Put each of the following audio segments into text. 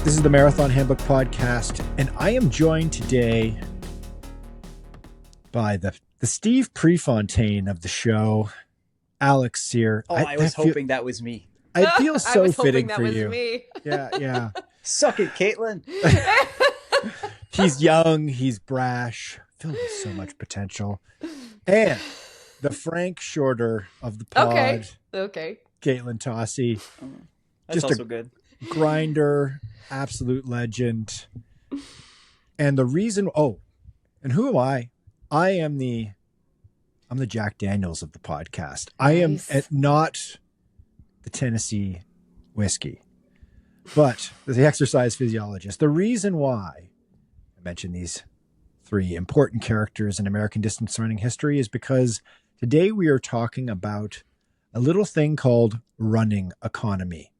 This is the Marathon Handbook Podcast, and I am joined today by the Steve Prefontaine of the show, Alex Sear. Oh, I was hoping that was me. It feels so fitting that for was you. Me. Yeah. Suck it, Katelyn. He's young, he's brash, filled with so much potential. And the Frank Shorter of the pod. Okay. Katelyn Tossi. That's just also good. Grinder, absolute legend. And the reason, and who am I? I'm the Jack Daniels of the podcast. I am not the Tennessee whiskey, but the exercise physiologist. The reason why I mentioned these three important characters in American distance running history is because today we are talking about a little thing called running economy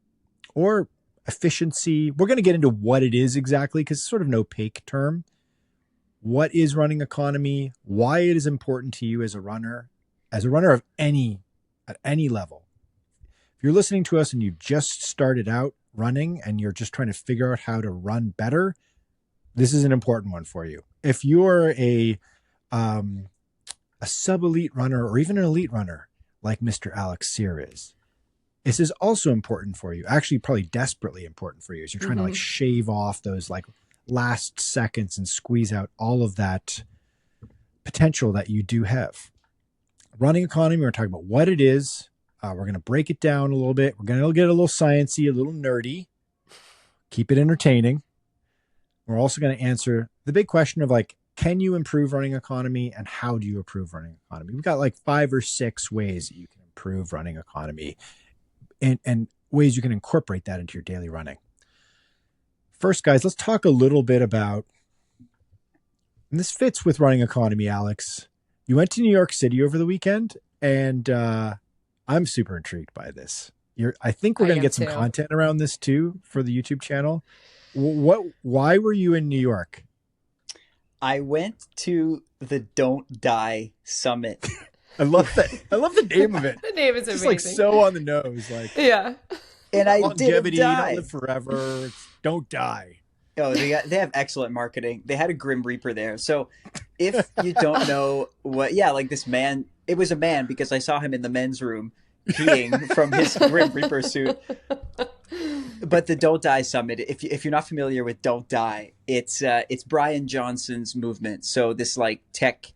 or efficiency. We're going to get into what it is exactly because it's sort of an opaque term. What is running economy? Why it is important to you as a runner at any level. If you're listening to us and you've just started out running and you're just trying to figure out how to run better, this is an important one for you. If you're a sub-elite runner or even an elite runner like Mr. Alex Sear is, this is also important for you. Actually, probably desperately important for you as you're trying to shave off those last seconds and squeeze out all of that potential that you do have. Running economy, we're going to talk about what it is. We're going to break it down a little bit. We're going to get a little sciencey, a little nerdy, keep it entertaining. We're also going to answer the big question of can you improve running economy and how do you improve running economy? We've got 5 or 6 ways that you can improve running economy and ways you can incorporate that into your daily running. First, guys, let's talk a little bit about, and this fits with running economy, Alex. You went to New York City over the weekend, and I'm super intrigued by this. I think we're going to get some content around this too for the YouTube channel. Why were you in New York? I went to the Don't Die Summit. I love that. I love the name of it. The name is amazing. It's so on the nose. Yeah. And I longevity, didn't die. Don't live forever. Don't die. Oh, they have excellent marketing. They had a Grim Reaper there. So if you don't know this man, it was a man because I saw him in the men's room peeing from his Grim Reaper suit. But the Don't Die Summit, if you're not familiar with Don't Die, it's Bryan Johnson's movement. So this tech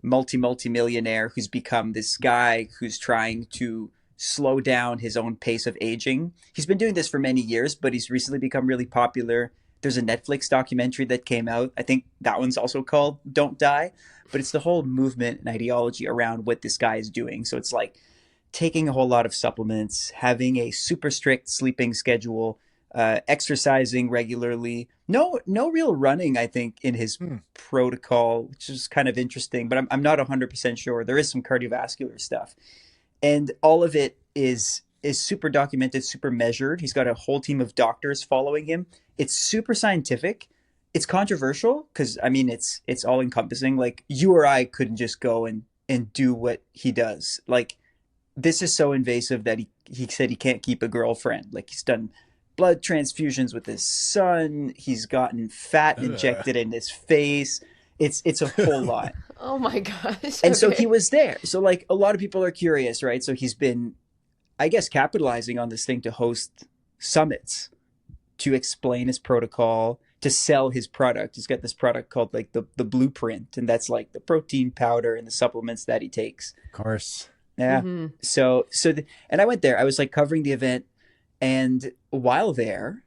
multi-millionaire who's become this guy who's trying to slow down his own pace of aging. He's been doing this for many years, but he's recently become really popular. There's a Netflix documentary that came out. I think that one's also called Don't Die, but it's the whole movement and ideology around what this guy is doing. So it's taking a whole lot of supplements, having a super strict sleeping schedule, exercising regularly. No real running, I think, in his protocol, which is kind of interesting, but I'm not 100% sure. There is some cardiovascular stuff. And all of it is super documented, super measured. He's got a whole team of doctors following him. It's super scientific. It's controversial because, it's all encompassing. You or I couldn't just go and do what he does. This is so invasive that he said he can't keep a girlfriend. He's done blood transfusions with his son. He's gotten fat injected in his face. It's a whole lot. Oh my gosh. And so he was there. So a lot of people are curious, right? So he's been, I guess, capitalizing on this thing to host summits, to explain his protocol, to sell his product. He's got this product called the Blueprint, and that's the protein powder and the supplements that he takes. Of course. Yeah. Mm-hmm. And I went there. I was covering the event, and while there,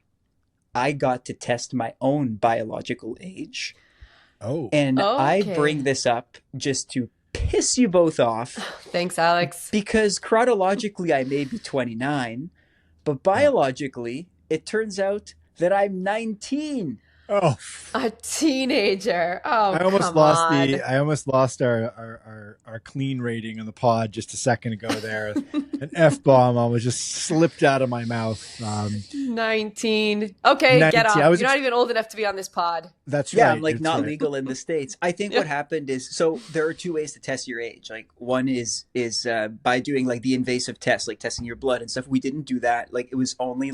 I got to test my own biological age. Oh. And I bring this up just to piss you both off. Thanks, Alex. Because chronologically, I may be 29, but biologically, it turns out that I'm 19. Oh, a teenager. Oh, I almost lost our clean rating on the pod just a second ago there. An F-bomb almost just slipped out of my mouth. 19. Okay, 19. Get off. You're not even old enough to be on this pod. That's right. Yeah, I'm not legal in the States. I think what happened is, so there are 2 ways to test your age. One is by doing the invasive test, testing your blood and stuff. We didn't do that. It was only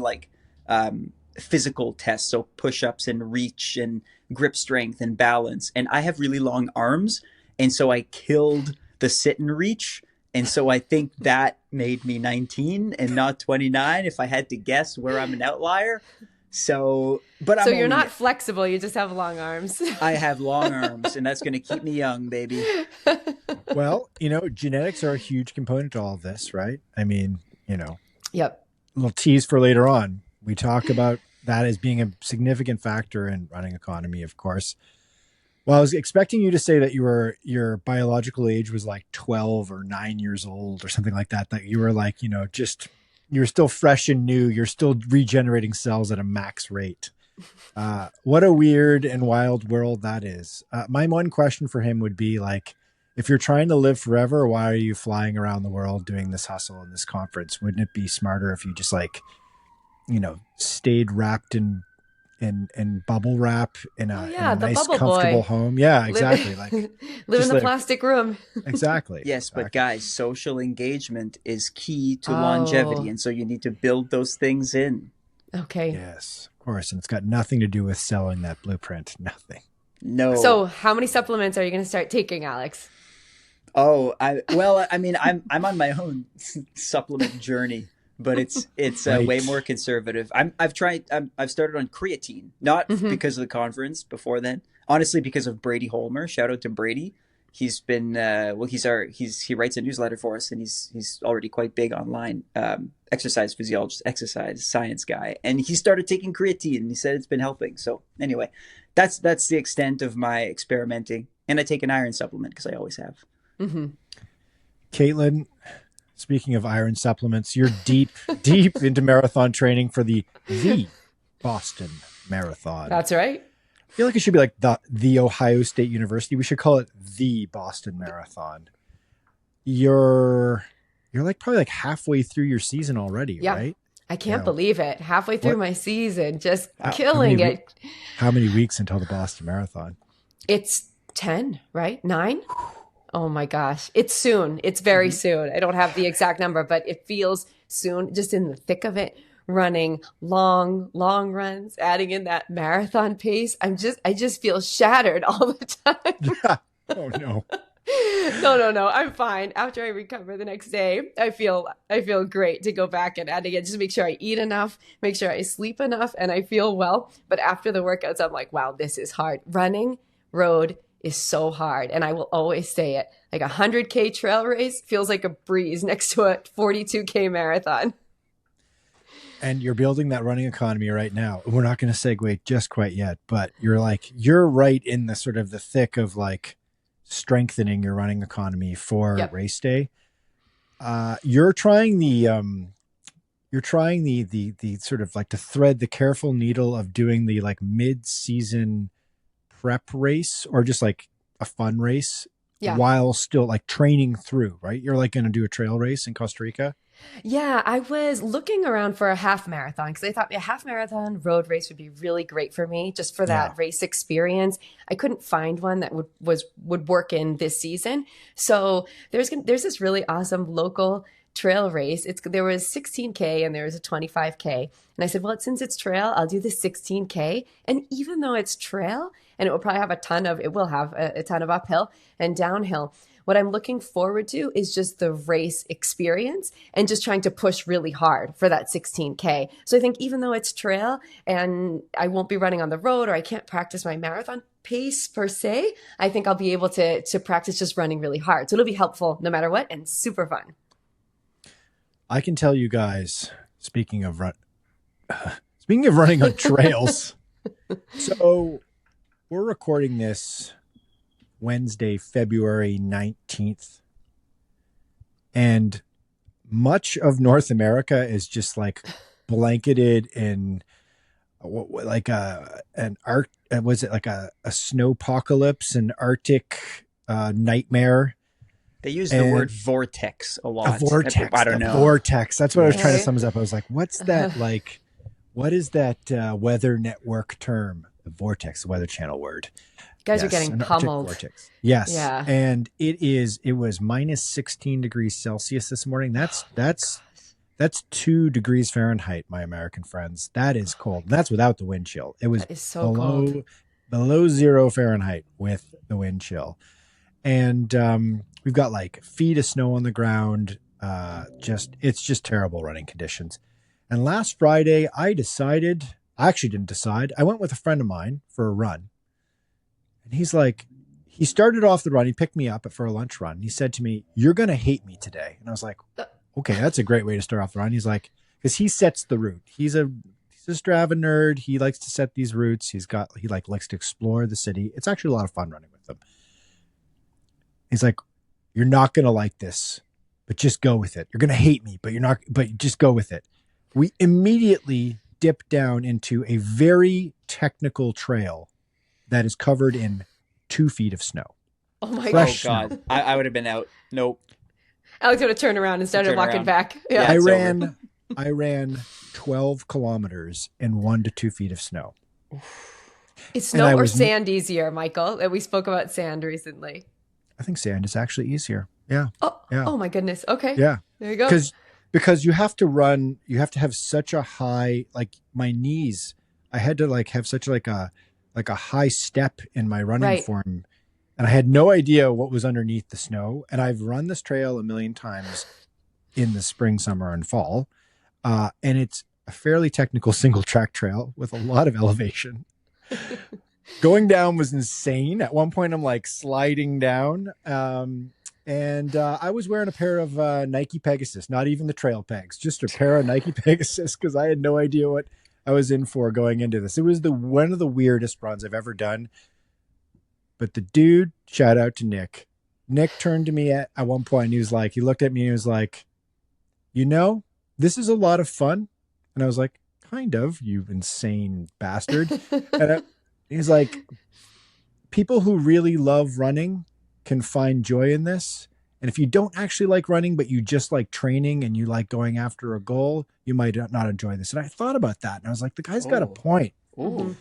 physical tests, so push-ups and reach and grip strength and balance. And I have really long arms, and so I killed the sit and reach. And so I think that made me 19 and not 29 if I had to guess where I'm an outlier. So you're not flexible, you just have long arms. I have long arms, and that's going to keep me young, baby. Well, genetics are a huge component to all of this, right? I mean, Yep. A little tease for later on. We talk about that as being a significant factor in running economy, of course. Well, I was expecting you to say that your biological age was like 12 or 9 years old or something like that, that you were like, you're still fresh and new. You're still regenerating cells at a max rate. What a weird and wild world that is. My one question for him would be like, if you're trying to live forever, why are you flying around the world doing this hustle and this conference? Wouldn't it be smarter if you just stayed wrapped in bubble wrap in a nice, comfortable home? Yeah, exactly. Live in the plastic room. Exactly. Yes, exactly. But guys, social engagement is key to longevity. And so you need to build those things in. Okay. Yes, of course. And it's got nothing to do with selling that blueprint. Nothing. No. So how many supplements are you going to start taking, Alex? Oh, I'm on my own supplement journey, but it's Right. way more conservative. I've started on creatine, not because of the conference before then. Honestly, because of Brady Holmer. Shout out to Brady. He's been he writes a newsletter for us, and he's already quite big online. Exercise physiologist, exercise science guy, and he started taking creatine, and he said it's been helping. So anyway, that's the extent of my experimenting, and I take an iron supplement because I always have. Mm-hmm. Katelyn, speaking of iron supplements, you're deep into marathon training for the Boston Marathon. That's right. I feel like it should be like the Ohio State University. We should call it the Boston Marathon. You're like probably like halfway through your season already, right? I can't believe it. Halfway through my season, just killing it. How many weeks until the Boston Marathon? It's 10, right? 9? Oh my gosh. It's soon. It's very soon. I don't have the exact number, but it feels soon, just in the thick of it, running long runs, adding in that marathon pace. I just feel shattered all the time. Oh no. No. I'm fine. After I recover the next day, I feel great to go back and add again. Just make sure I eat enough, make sure I sleep enough, and I feel well. But after the workouts, I'm like, wow, this is hard. Running road is so hard. And I will always say it. Like 100K trail race feels like a breeze next to a 42K marathon. And you're building that running economy right now. We're not going to segue just quite yet, but you're right in the sort of the thick of like strengthening your running economy for race day. You're trying the sort of like to thread the careful needle of doing the like mid-season prep race or just like a fun race while still like training through, right? You're like going to do a trail race in Costa Rica. Yeah, I was looking around for a half marathon because I thought a half marathon road race would be really great for me, just for that race experience. I couldn't find one that would work in this season. So there's this really awesome local trail race. There was 16K and there was a 25K. And I said, well, since it's trail, I'll do the 16K. And even though it's trail, and it will have a ton of uphill and downhill, what I'm looking forward to is just the race experience and just trying to push really hard for that 16K. So I think even though it's trail and I won't be running on the road or I can't practice my marathon pace per se, I think I'll be able to practice just running really hard. So it'll be helpful no matter what and super fun. I can tell you guys, speaking of running on trails, so we're recording this Wednesday, February 19th. And much of North America is just like blanketed in like a snowpocalypse, an Arctic nightmare. They use the word vortex a lot. A vortex. I don't know. Vortex. That's what I was trying to sum up. I was like, what's that like? What is that weather network term? The vortex, the Weather Channel word. Guys are getting pummeled. Vortex. Yes. Yeah. And it was minus 16 degrees Celsius this morning. That's That's 2 degrees Fahrenheit, my American friends. That is cold. And that's without the wind chill. It was That is so cold. below 0 Fahrenheit with the wind chill. And we've got like feet of snow on the ground. It's just terrible running conditions. And last Friday, I actually didn't decide. I went with a friend of mine for a run. And he started off the run. He picked me up for a lunch run. He said to me, "You're going to hate me today." And I was like, okay, that's a great way to start off the run. He's like, because he sets the route. He's a Strava nerd. He likes to set these routes. He likes to explore the city. It's actually a lot of fun running with him. He's like, "You're not going to like this, but just go with it. You're going to hate me, but just go with it." We immediately dip down into a very technical trail that is covered in 2 feet of snow. Oh my Fresh God. snow. I would have been out. Nope. Alex would have turned around and started walking back. Yeah. I ran 12 kilometers in 1 to 2 feet of snow. Is snow or sand easier, Michael? We spoke about sand recently. I think sand is actually easier. Yeah. Oh my goodness. Okay. Yeah. There you go. Because you have to have such a high, like my knees, I had to like have such like a high step in my running form. And I had no idea what was underneath the snow. And I've run this trail a million times in the spring, summer, and fall. And it's a fairly technical single track trail with a lot of elevation. Going down was insane. At one point, I'm like sliding down. And I was wearing a pair of Nike Pegasus, not even the trail pegs, just a pair of Nike Pegasus because I had no idea what I was in for going into this. It was one of the weirdest runs I've ever done. But the dude, shout out to Nick. Nick turned to me at one point. And he looked at me and he was like, "This is a lot of fun." And I was like, "Kind of, you insane bastard." And he's like, "People who really love running can find joy in this. And if you don't actually like running, but you just like training and you like going after a goal, you might not enjoy this." And I thought about that. And I was like, the guy's got a point. Ooh.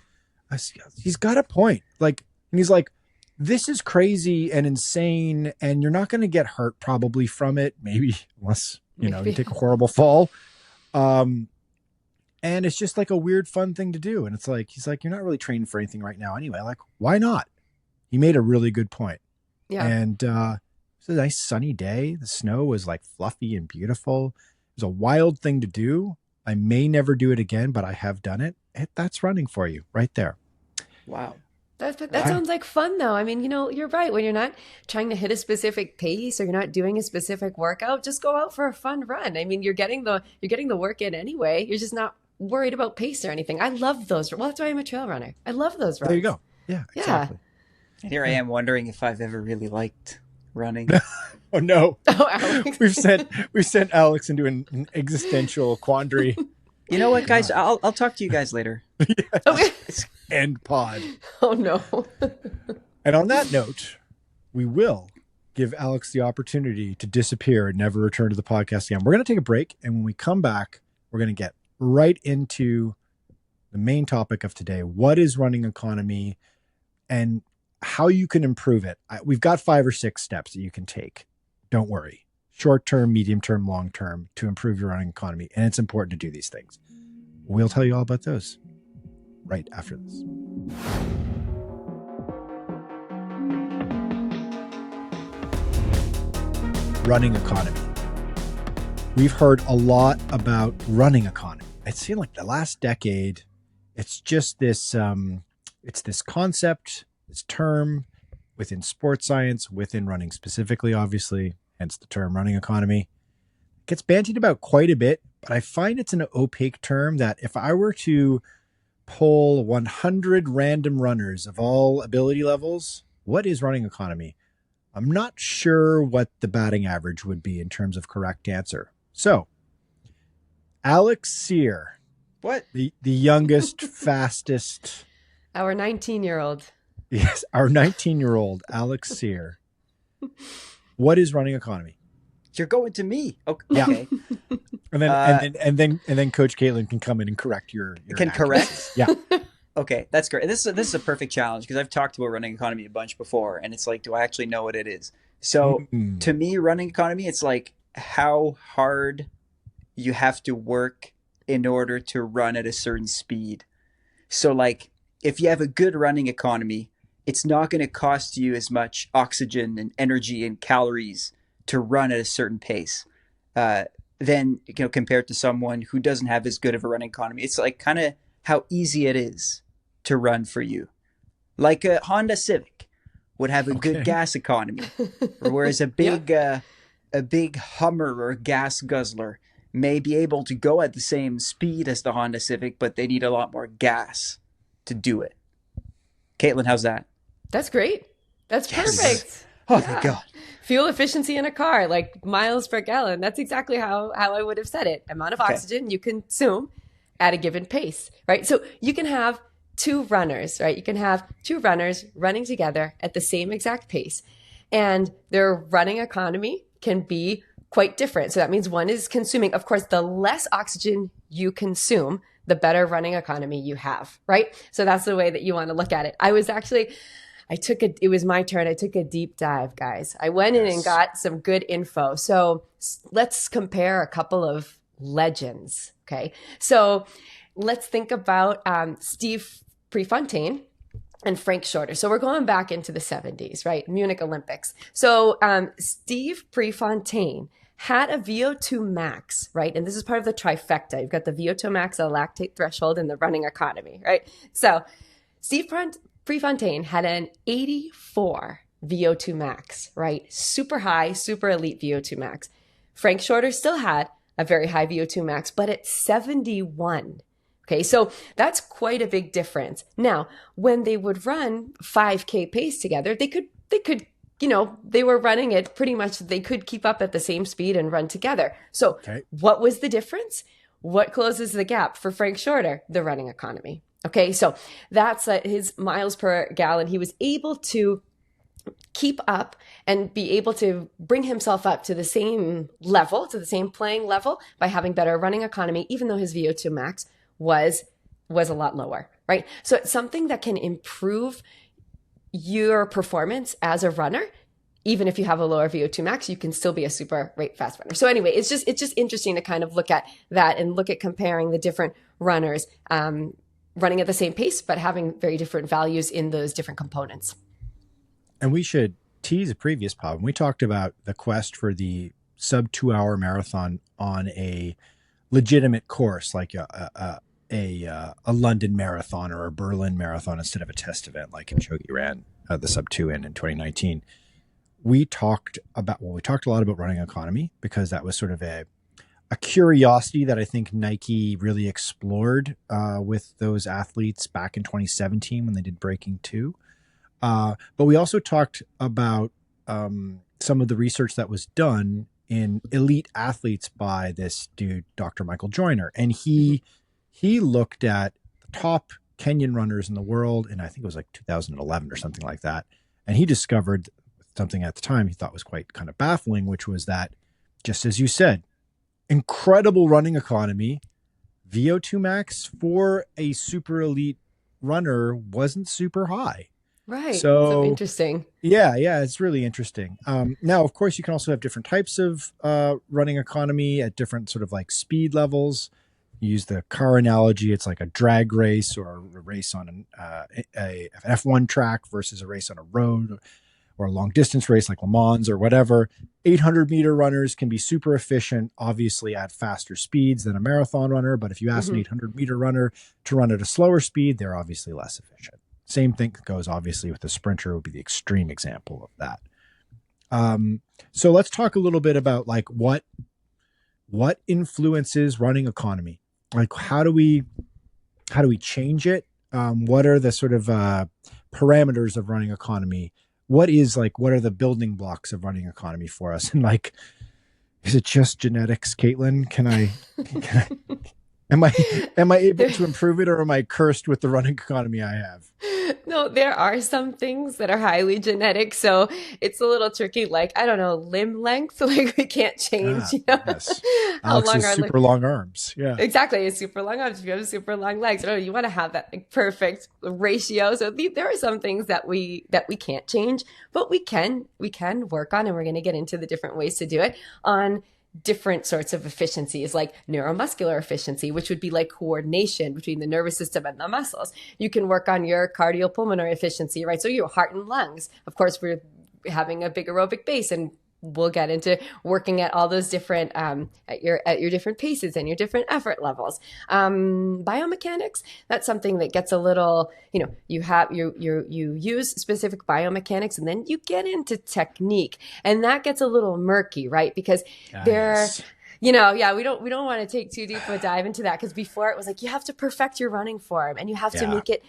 He's got a point. And he's like, this is crazy and insane. And you're not going to get hurt probably from it. Maybe unless, you take a horrible fall. And it's just like a weird, fun thing to do. And it's like, he's like, "You're not really training for anything right now anyway. Like, why not?" He made a really good point. Yeah. And it's a nice sunny day. The snow was like fluffy and beautiful. It was a wild thing to do. I may never do it again, but I have done it. That's running for you right there. Wow. That sounds like fun though. I mean, you're right. When you're not trying to hit a specific pace or you're not doing a specific workout, just go out for a fun run. I mean, you're getting the work in anyway. You're just not worried about pace or anything. I love those. Well, that's why I'm a trail runner. I love those runs. There you go. Yeah, exactly. And here I am wondering if I've ever really liked running. Oh no. Oh, Alex. We've sent Alex into an existential quandary. You know what, guys? I'll talk to you guys later. Yes. End pod. Oh no. And on that note, we will give Alex the opportunity to disappear and never return to the podcast again. We're going to take a break, and when we come back, we're going to get right into the main topic of today. What is running economy and how you can improve it? We've got 5 or 6 steps that you can take. Don't worry. Short term, medium term, long term to improve your running economy. And it's important to do these things. We'll tell you all about those right after this. Running economy. We've heard a lot about running economy. It seemed like the last decade, it's just this, it's this concept, this term within sports science, within running specifically, obviously, hence the term running economy. It gets bandied about quite a bit, but I find it's an opaque term that if I were to poll 100 random runners of all ability levels, what is running economy? I'm not sure what the batting average would be in terms of correct answer. So, Alex Sear. What? The youngest, fastest. Our 19-year-old. Yes, our 19-year-old Alex Sear. What is running economy? You're going to me. Okay. Yeah. And then Coach Katelyn can come in and correct your can correct? Yeah. Okay, that's great. This is a perfect challenge because I've talked about running economy a bunch before, and it's like, do I actually know what it is? So to me, running economy, it's like how hard you have to work in order to run at a certain speed. So like if you have a good running economy, it's not going to cost you as much oxygen and energy and calories to run at a certain pace than compared to someone who doesn't have as good of a running economy. It's like kind of how easy it is to run for you. Like a Honda Civic would have a good gas economy, whereas a big Hummer or gas guzzler may be able to go at the same speed as the Honda Civic, but they need a lot more gas to do it. Katelyn, how's that? That's great. That's perfect. Oh, thank God. Fuel efficiency in a car, like miles per gallon. That's exactly how I would have said it. Amount of oxygen you consume at a given pace, right? So you can have two runners, right? You can have two runners running together at the same exact pace, and their running economy can be quite different. So that means one is consuming, of course, the less oxygen you consume, the better running economy you have, right? So that's the way that you want to look at it. It was my turn. I took a deep dive, guys. I went in and got some good info. So let's compare a couple of legends, okay? So let's think about Steve Prefontaine and Frank Shorter. So we're going back into the 70s, right? Munich Olympics. So Steve Prefontaine had a VO2 max, right? And this is part of the trifecta. You've got the VO2 max, the lactate threshold, and the running economy, right? So Steve Prefontaine had an 84 VO2 max, right? Super high, super elite VO2 max. Frank Shorter still had a very high VO2 max, but at 71. Okay, so that's quite a big difference. Now, when they would run 5K pace together, they could, they were running it pretty much, they could keep up at the same speed and run together. So what was the difference? What closes the gap for Frank Shorter? The running economy. Okay, so that's his miles per gallon. He was able to keep up and be able to bring himself up to the same level, to the same playing level by having better running economy, even though his VO2 max was a lot lower, right? So it's something that can improve your performance as a runner. Even if you have a lower VO2 max, you can still be a super rate fast runner. So anyway, it's just interesting to kind of look at that and look at comparing the different runners running at the same pace, but having very different values in those different components. And we should tease a previous pod. When we talked about the quest for the sub 2 hour marathon on a legitimate course, like a London marathon or a Berlin marathon instead of a test event, like Kipchoge ran the sub 2 in 2019. We talked a lot about running economy because that was sort of a curiosity that I think Nike really explored with those athletes back in 2017 when they did Breaking 2. But we also talked about some of the research that was done in elite athletes by this dude, Dr. Michael Joyner. And he looked at the top Kenyan runners in the world, and I think it was like 2011 or something like that. And he discovered something at the time he thought was quite kind of baffling, which was that, just as you said, incredible running economy, VO2 max for a super elite runner wasn't super high. Right. So interesting. Yeah, it's really interesting. Now, of course, you can also have different types of running economy at different sort of like speed levels. You use the car analogy. It's like a drag race or a race on an F1 track versus a race on a road or a long distance race like Le Mans or whatever. 800-meter runners can be super efficient, obviously at faster speeds than a marathon runner. But if you ask an 800-meter runner to run at a slower speed, they're obviously less efficient. Same thing goes obviously with the sprinter, would be the extreme example of that. So let's talk a little bit about like what influences running economy. Like how do we change it? What are the sort of parameters of running economy? What are the building blocks of running economy for us? And like, is it just genetics, Katelyn? Am I able to improve it, or am I cursed with the running economy I have? No, there are some things that are highly genetic, so it's a little tricky. Like, I don't know, limb length, like we can't change, Yes. how Alex long has our super long arms. Yeah, exactly. It's super long arms. If you have super long legs, you want to have that like, perfect ratio. So there are some things that we can't change, but we can work on, and we're going to get into the different ways to do it on different sorts of efficiencies, like neuromuscular efficiency, which would be like coordination between the nervous system and the muscles. You can work on your cardiopulmonary efficiency, right? So your heart and lungs. Of course, we're having a big aerobic base, and we'll get into working at all those different at your different paces and your different effort levels. Biomechanics, that's something that gets a little, you use specific biomechanics, and then you get into technique, and that gets a little murky, right? Because we don't want to take too deep of a dive into that, because before it was like you have to perfect your running form and you have to make it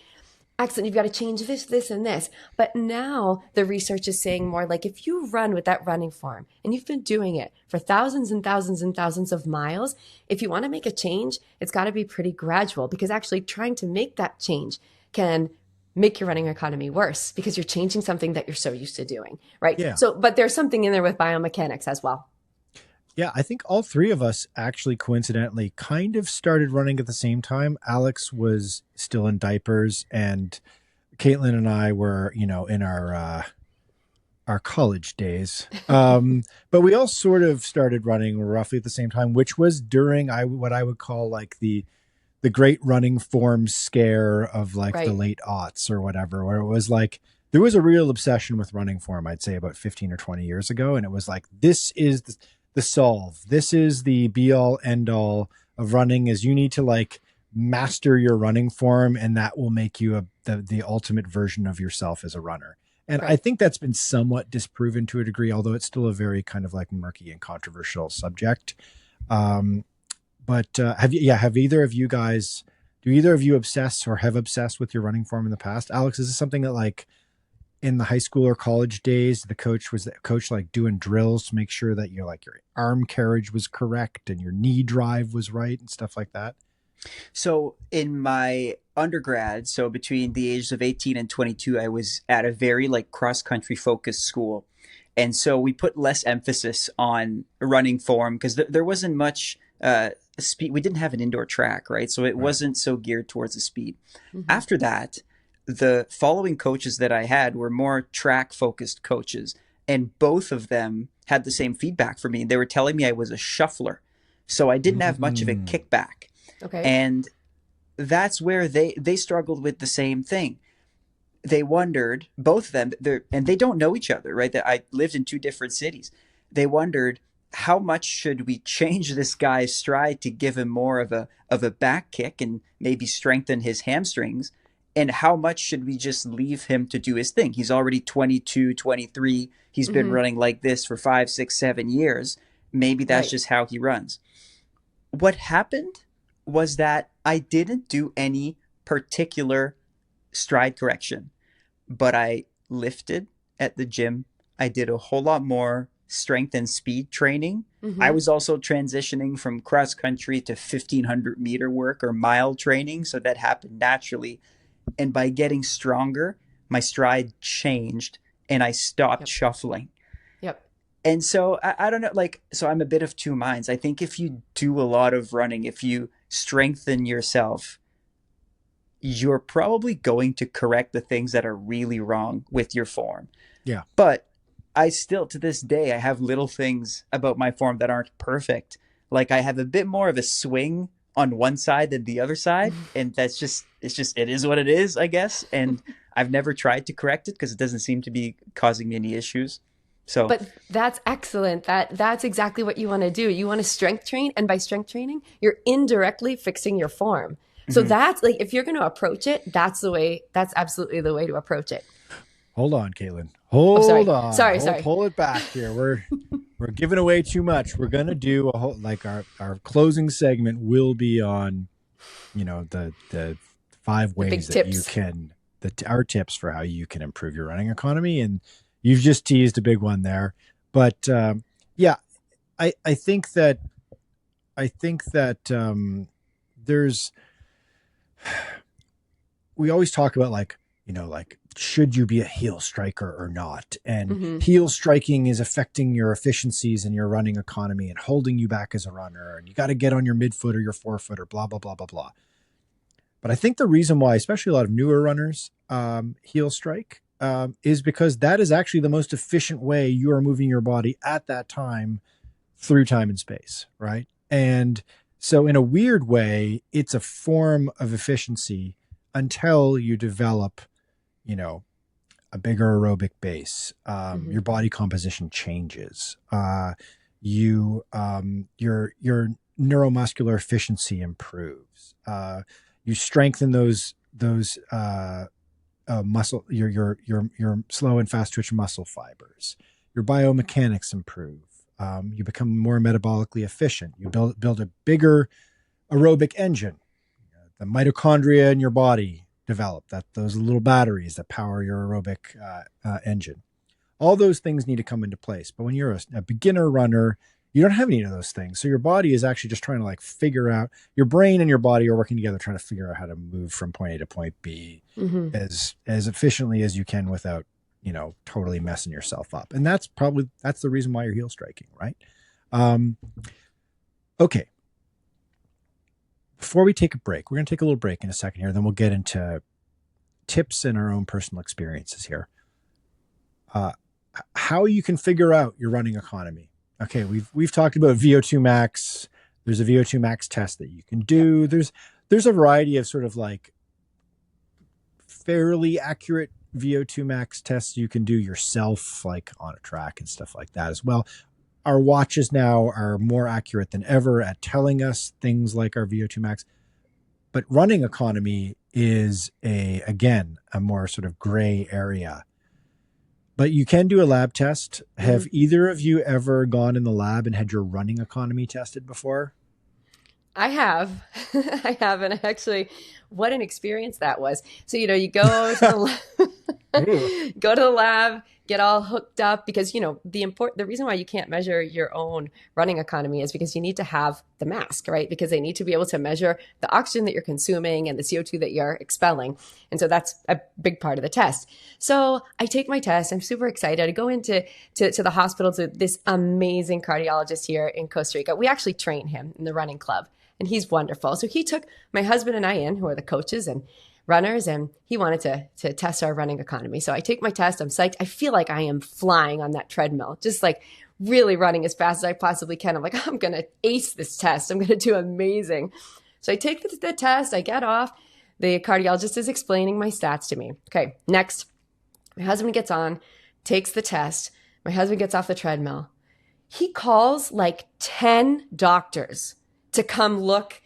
excellent. You've got to change this, and this. But now the research is saying more like, if you run with that running form and you've been doing it for thousands and thousands and thousands of miles, if you want to make a change, it's got to be pretty gradual, because actually trying to make that change can make your running economy worse, because you're changing something that you're so used to doing, right? Yeah. So, but there's something in there with biomechanics as well. Yeah, I think all three of us actually coincidentally kind of started running at the same time. Alex was still in diapers, and Katelyn and I were, in our college days. But we all sort of started running roughly at the same time, which was during what I would call like the great running form scare of like the late aughts or whatever, where it was like there was a real obsession with running form, I'd say about 15 or 20 years ago. And it was like, this is the solve. This is the be all end all of running, is you need to like master your running form, and that will make you the ultimate version of yourself as a runner. And I think that's been somewhat disproven to a degree, although it's still a very kind of like murky and controversial subject. But have either of you guys, do either of you obsess or have obsessed with your running form in the past? Alex, is this something that like in the high school or college days, the coach like doing drills to make sure that your arm carriage was correct and your knee drive was right and stuff like that? So in my undergrad, so between the ages of 18 and 22, I was at a very like cross-country focused school. And so we put less emphasis on running form, because there wasn't much speed. We didn't have an indoor track, right? So it wasn't so geared towards the speed. Mm-hmm. After that, the following coaches that I had were more track-focused coaches, and both of them had the same feedback for me. They were telling me I was a shuffler, so I didn't have much of a kickback. Okay. And that's where they struggled with the same thing. They wondered, both of them, and they don't know each other, right? I lived in two different cities. They wondered, how much should we change this guy's stride to give him more of a back kick and maybe strengthen his hamstrings? And how much should we just leave him to do his thing? He's already 22, 23. He's been running like this for 5, 6, 7 years. Maybe that's just how he runs. What happened was that I didn't do any particular stride correction, but I lifted at the gym. I did a whole lot more strength and speed training. Mm-hmm. I was also transitioning from cross country to 1,500 meter work or mile training. So that happened naturally. And by getting stronger, my stride changed and I stopped shuffling. Yep. And so I don't know, so I'm a bit of two minds. I think if you do a lot of running, if you strengthen yourself, you're probably going to correct the things that are really wrong with your form. Yeah. But I still, to this day, I have little things about my form that aren't perfect. Like I have a bit more of a swing on one side than the other side. And it is what it is, I guess. And I've never tried to correct it because it doesn't seem to be causing me any issues. So, but that's excellent. That's exactly what you want to do. You want to strength train. And by strength training, you're indirectly fixing your form. So that's like, if you're going to approach it, that's absolutely the way to approach it. Hold on, Katelyn. Hold on. Sorry. Pull it back here. We're giving away too much. We're gonna do a whole our closing segment will be on, the 5 ways that you can our tips for how you can improve your running economy, and you've just teased a big one there. But I think that there's we always talk about should you be a heel striker or not? And heel striking is affecting your efficiencies and your running economy and holding you back as a runner. And you got to get on your midfoot or your forefoot or blah, blah, blah, blah, blah. But I think the reason why, especially a lot of newer runners, heel strike is because that is actually the most efficient way you are moving your body at that time through time and space, right? And so in a weird way, it's a form of efficiency until you develop, you know, a bigger aerobic base. Your body composition changes. Your neuromuscular efficiency improves. You strengthen those muscle, your slow and fast twitch muscle fibers. Your biomechanics improve. You become more metabolically efficient. You build a bigger aerobic engine. The mitochondria in your body develop, those little batteries that power your aerobic engine. All those things need to come into place. But when you're a beginner runner, you don't have any of those things. So your body is actually just trying to like figure out, your brain and your body are working together trying to figure out how to move from point A to point B as efficiently as you can without, you know, totally messing yourself up. And that's the reason why you're heel striking, right? Okay. Before we take a break, we're going to take a little break in a second here. Then we'll get into tips and our own personal experiences here. How you can figure out your running economy. Okay, we've talked about VO2 max. There's a VO2 max test that you can do. There's a variety of sort of like fairly accurate VO2 max tests you can do yourself, like on a track and stuff like that as well. Our watches now are more accurate than ever at telling us things like our VO2 max. But running economy is again, a more sort of gray area. But you can do a lab test. Have either of you ever gone in the lab and had your running economy tested before? I have. I have. And actually, what an experience that was. So, you know, you go to the lab, get all hooked up because, you know, the reason why you can't measure your own running economy is because you need to have the mask, right? Because they need to be able to measure the oxygen that you're consuming and the CO2 that you're expelling. And so that's a big part of the test. So I take my test. I'm super excited. I go into the hospital to this amazing cardiologist here in Costa Rica. We actually train him in the running club and he's wonderful. So he took my husband and I in, who are the coaches and runners, and he wanted to test our running economy. So I take my test. I'm psyched. I feel like I am flying on that treadmill, just like really running as fast as I possibly can. I'm like, I'm going to ace this test. I'm going to do amazing. So I take the test. I get off. The cardiologist is explaining my stats to me. Okay, next. My husband gets on, takes the test. My husband gets off the treadmill. He calls like 10 doctors to come look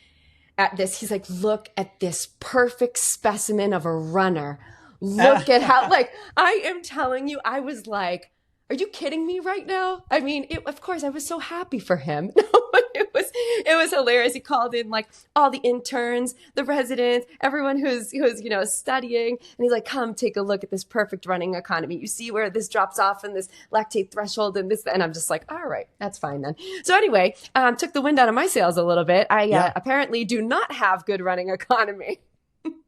at this. He's like, look at this perfect specimen of a runner. Look at how, like, I am telling you, I was like, are you kidding me right now? I mean, of course, I was so happy for him. It was hilarious. He called in like all the interns, the residents, everyone who's you know studying, and he's like, "Come take a look at this perfect running economy. You see where this drops off and this lactate threshold and this." And I'm just like, "All right, that's fine then." So anyway, took the wind out of my sails a little bit. I apparently do not have good running economy.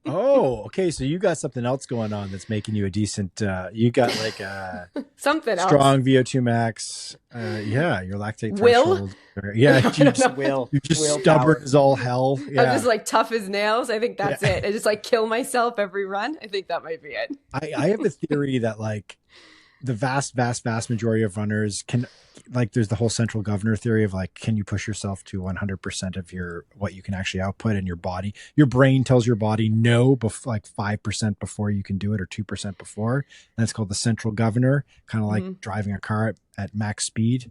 Oh, okay. So you got something else going on that's making you a decent, you got like a something strong else. VO2 max. Your lactate Will? threshold. Yeah. You're just stubborn as all hell. Yeah. I'm just like tough as nails. I think that's it. I just like kill myself every run. I think that might be it. I have a theory that like the vast majority of runners can, like, there's the whole central governor theory of like, can you push yourself to 100% of what you can actually output in your body? Your brain tells your body no, like 5% before you can do it or 2% before. And that's called the central governor, kind of like driving a car at max speed.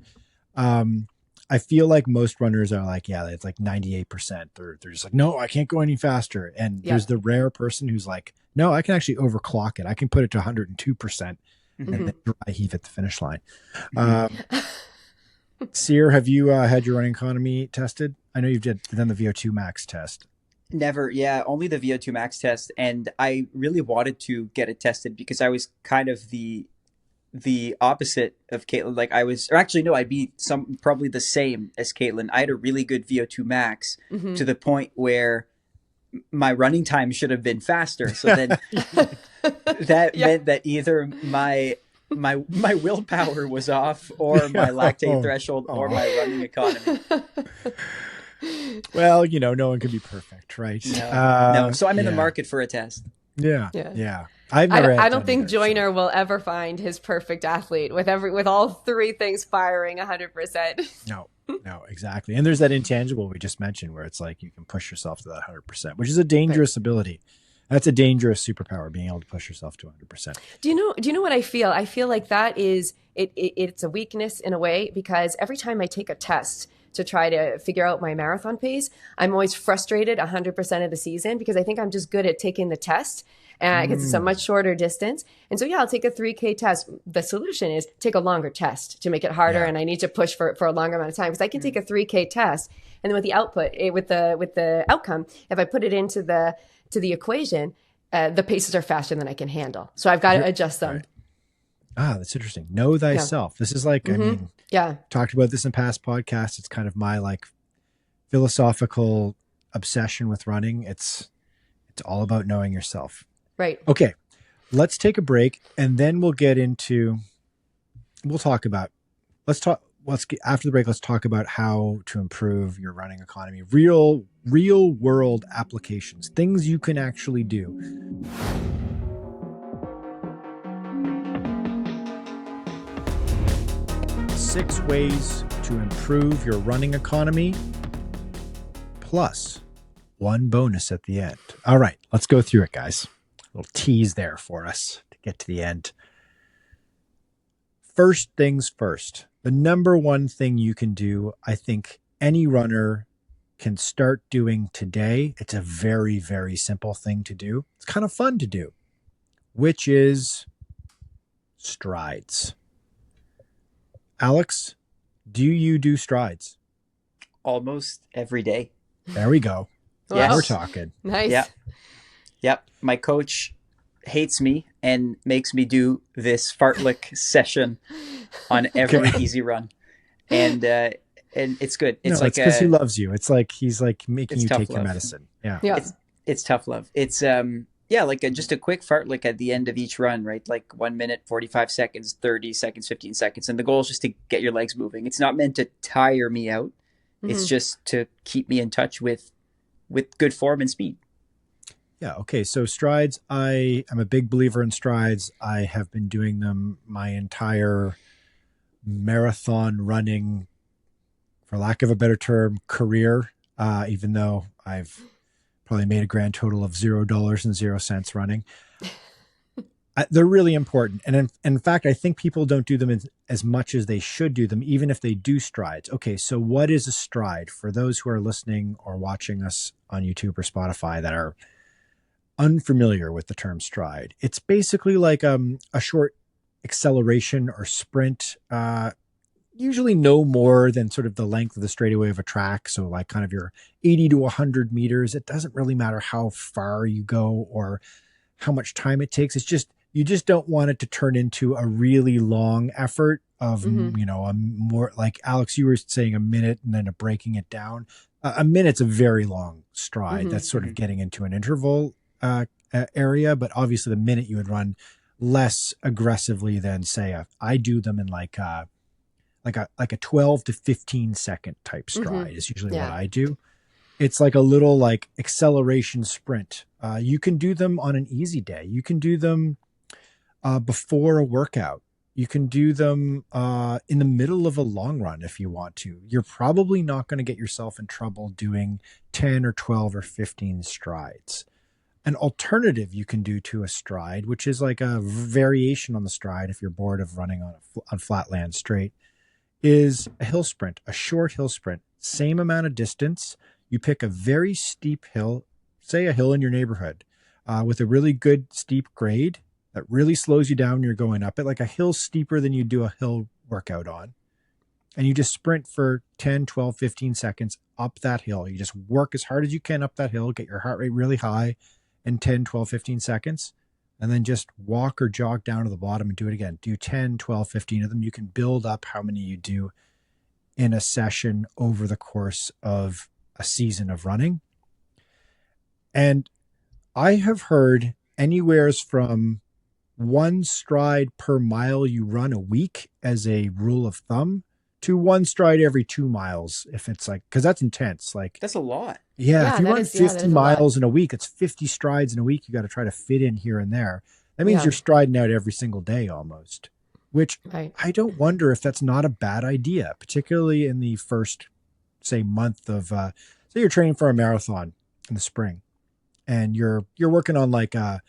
I feel like most runners are like, yeah, it's like 98%. They're just like, no, I can't go any faster. And there's the rare person who's like, no, I can actually overclock it. I can put it to 102%. And then dry heave at the finish line. Sear, have you had your running economy tested? I know you've done the VO2 max test. Never. Yeah, only the VO2 max test. And I really wanted to get it tested because I was kind of the opposite of Katelyn. Like I'd be probably the same as Katelyn. I had a really good VO2 max to the point where my running time should have been faster. So then that meant that either my willpower was off or my lactate threshold or my running economy. Well, you know, no one can be perfect, right? No. So I'm in the market for a test. Yeah. I've never I don't done think either, Joyner will ever find his perfect athlete with all three things firing 100%. No, exactly. And there's that intangible we just mentioned where it's like you can push yourself to that 100%, which is a dangerous ability. That's a dangerous superpower, being able to push yourself to 100%. Do you know what I feel? I feel like that is it's a weakness in a way, because every time I take a test to try to figure out my marathon pace, I'm always frustrated 100% of the season, because I think I'm just good at taking the test, because it's a much shorter distance. And so, yeah, I'll take a 3K test. The solution is take a longer test to make it harder. And I need to push for a longer amount of time, because I can take a 3K test. And then with the output, with the outcome, if I put it into the equation, the paces are faster than I can handle. So I've got to adjust them. Right. That's interesting. Know thyself. This is like, I mean, talked about this in past podcasts. It's kind of my like philosophical obsession with running. It's all about knowing yourself. Right. Okay. Let's take a break, and then after the break, let's talk about how to improve your running economy. Real world applications, things you can actually do. Six ways to improve your running economy, plus one bonus at the end. All right, let's go through it, guys. A little tease there for us to get to the end. First things first, the number one thing you can do, I think any runner can start doing today. It's a very, very simple thing to do. It's kind of fun to do, which is strides. Alex, do you do strides? Almost every day. There we go. Yes. We're talking. Nice. Yep. My coach hates me and makes me do this fartlek session on every easy run. And it's good. It's like because he loves you. It's like he's like making you take your medicine. Yeah. It's tough love. It's like just a quick fartlek at the end of each run, right? Like 1 minute, 45 seconds, 30 seconds, 15 seconds. And the goal is just to get your legs moving. It's not meant to tire me out. Mm-hmm. It's just to keep me in touch with good form and speed. Yeah. Okay. So strides, I am a big believer in strides. I have been doing them my entire marathon running, for lack of a better term, career, even though I've probably made a grand total of $0.00 running. They're really important. And in fact, I think people don't do them as much as they should do them, even if they do strides. Okay, so what is a stride? For those who are listening or watching us on YouTube or Spotify that are unfamiliar with the term stride, it's basically like a short acceleration or sprint, usually no more than sort of the length of the straightaway of a track. So like kind of your 80 to 100 meters. It doesn't really matter how far you go or how much time it takes. It's just, you just don't want it to turn into a really long effort of, a more like Alex, you were saying a minute and then breaking it down. A minute's a very long stride. Mm-hmm. That's sort of getting into an interval area, but obviously the minute you would run less aggressively than say, I do them in like a 12 to 15 second type stride is usually what I do. It's like a little like acceleration sprint. You can do them on an easy day. You can do them before a workout. You can do them in the middle of a long run if you want to. You're probably not going to get yourself in trouble doing 10 or 12 or 15 strides. An alternative you can do to a stride, which is like a variation on the stride if you're bored of running on flat land straight, is a hill sprint, a short hill sprint. Same amount of distance. You pick a very steep hill, say a hill in your neighborhood, with a really good steep grade that really slows you down when you're going up it, like a hill steeper than you do a hill workout on. And you just sprint for 10, 12, 15 seconds up that hill. You just work as hard as you can up that hill, get your heart rate really high in 10, 12, 15 seconds, and then just walk or jog down to the bottom and do it again. Do 10, 12, 15 of them. You can build up how many you do in a session over the course of a season of running. And I have heard anywheres from 1 stride per mile you run a week as a rule of thumb to 1 stride every 2 miles. If it's like, cause that's intense. Like that's a lot. Yeah. If you run 50 miles in a week, it's 50 strides in a week. You got to try to fit in here and there. That means Yeah. you're striding out every single day almost, which Right. I don't wonder if that's not a bad idea, particularly in the first, say, month of, say you're training for a marathon in the spring and you're working on like a,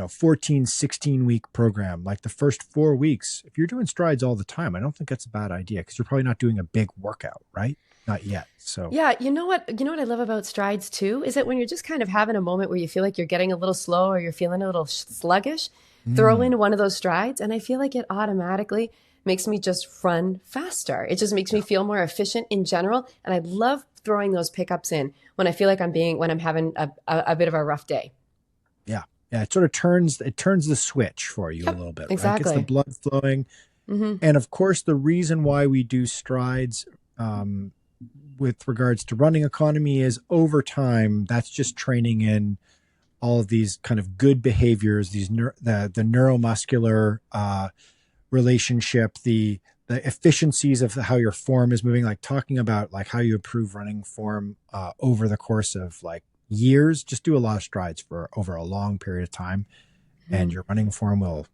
14, 16 week program, like the first 4 weeks. If you're doing strides all the time, I don't think that's a bad idea because you're probably not doing a big workout, right? Not yet. So Yeah, you know what? You know what I love about strides too is that when you're just kind of having a moment where you feel like you're getting a little slow or you're feeling a little sluggish, throw in one of those strides, and I feel like it automatically makes me just run faster. It just makes me feel more efficient in general, and I love throwing those pickups in when I feel like when I'm having a bit of a rough day. yeah, it sort of turns the switch for you a little bit, right? Gets the Exactly. blood flowing. And of course, the reason why we do strides with regards to running economy is over time, that's just training in all of these kind of good behaviors, these the neuromuscular relationship, the efficiencies of how your form is moving, like talking about like how you improve running form over the course of like years. Just do a lot of strides for over a long period of time, and your running form will